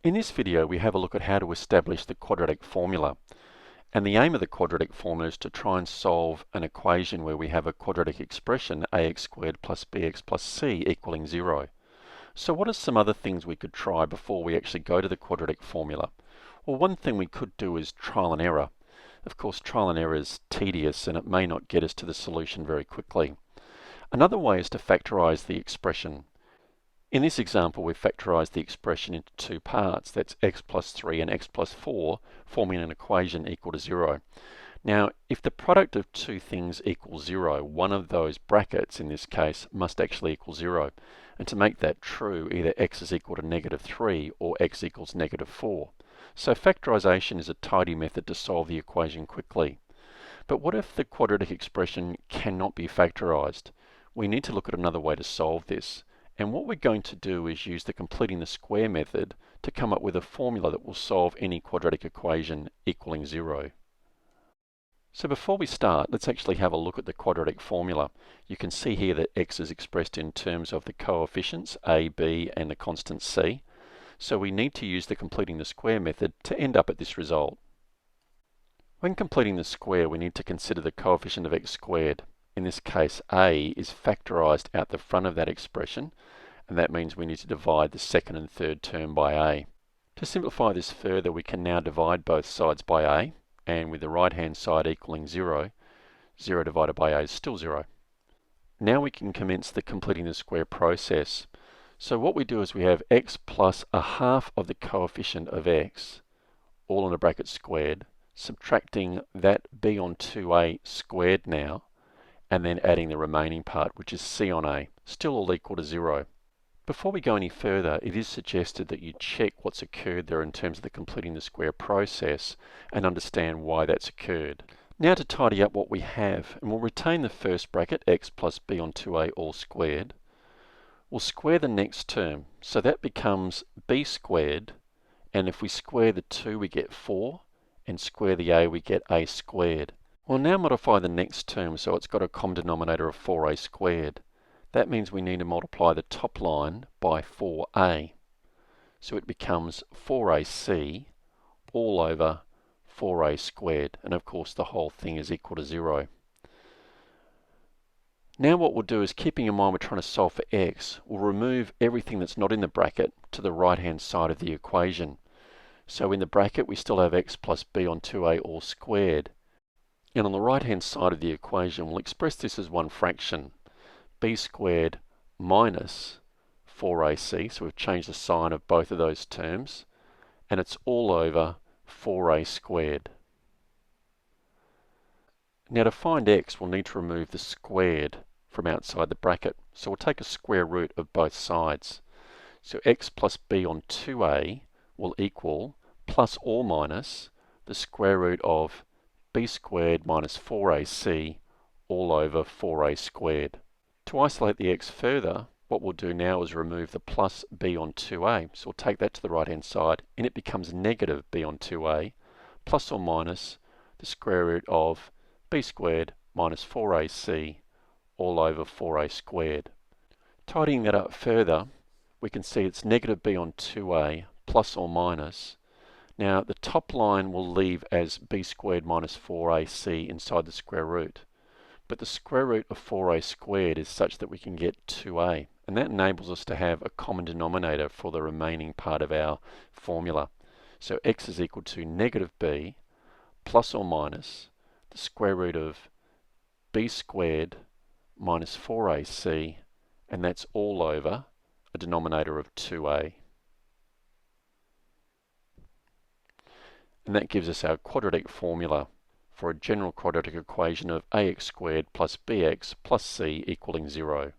In this video we have a look at how to establish the quadratic formula, and the aim of the quadratic formula is to try and solve an equation where we have a quadratic expression ax squared plus bx plus c equaling 0. So what are some other things we could try before we actually go to the quadratic formula? Well, one thing we could do is trial and error. Of course, trial and error is tedious and it may not get us to the solution very quickly. Another way is to factorize the expression. In this example, we've factorized the expression into two parts. That's x plus 3 and x plus 4, forming an equation equal to 0. Now, if the product of two things equals 0, one of those brackets, in this case, must actually equal 0. And to make that true, either x is equal to negative 3 or x equals negative 4. So factorization is a tidy method to solve the equation quickly. But what if the quadratic expression cannot be factorized? We need to look at another way to solve this. And what we're going to do is use the completing the square method to come up with a formula that will solve any quadratic equation equaling 0. So before we start, let's actually have a look at the quadratic formula. You can see here that x is expressed in terms of the coefficients a, b, and the constant c. So we need to use the completing the square method to end up at this result. When completing the square, we need to consider the coefficient of x squared. In this case, a is factorized out the front of that expression, and that means we need to divide the second and third term by a. To simplify this further, we can now divide both sides by a, and with the right hand side equaling 0, 0 divided by a is still 0. Now we can commence the completing the square process. So what we do is we have x plus a half of the coefficient of x, all in a bracket squared, subtracting that b on 2a squared now, and then adding the remaining part, which is c on a, still all equal to 0. Before we go any further, it is suggested that you check what's occurred there in terms of the completing the square process and understand why that's occurred. Now to tidy up what we have, and we'll retain the first bracket, x plus b on 2a all squared. We'll square the next term, so that becomes b squared, and if we square the 2 we get 4, and square the a we get a squared. We'll now modify the next term so it's got a common denominator of 4a squared. That means we need to multiply the top line by 4a. So it becomes 4ac all over 4a squared. And of course the whole thing is equal to 0. Now what we'll do is, keeping in mind we're trying to solve for x, we'll remove everything that's not in the bracket to the right hand side of the equation. So in the bracket we still have x plus b on 2a all squared. And on the right hand side of the equation, we'll express this as one fraction, b squared minus 4ac, so we've changed the sign of both of those terms, and it's all over 4a squared. Now to find x, we'll need to remove the squared from outside the bracket, so we'll take a square root of both sides. So x plus b on 2a will equal plus or minus the square root of b squared minus 4ac all over 4a squared. To isolate the x further, what we'll do now is remove the plus b on 2a. So we'll take that to the right hand side, and it becomes negative b on 2a plus or minus the square root of b squared minus 4ac all over 4a squared. Tidying that up further, we can see it's negative b on 2a plus or minus. Now the top line will leave as b squared minus 4ac inside the square root. But the square root of 4a squared is such that we can get 2a. And that enables us to have a common denominator for the remaining part of our formula. So x is equal to negative b plus or minus the square root of b squared minus 4ac, and that's all over a denominator of 2a. And that gives us our quadratic formula for a general quadratic equation of ax squared plus bx plus c equaling 0.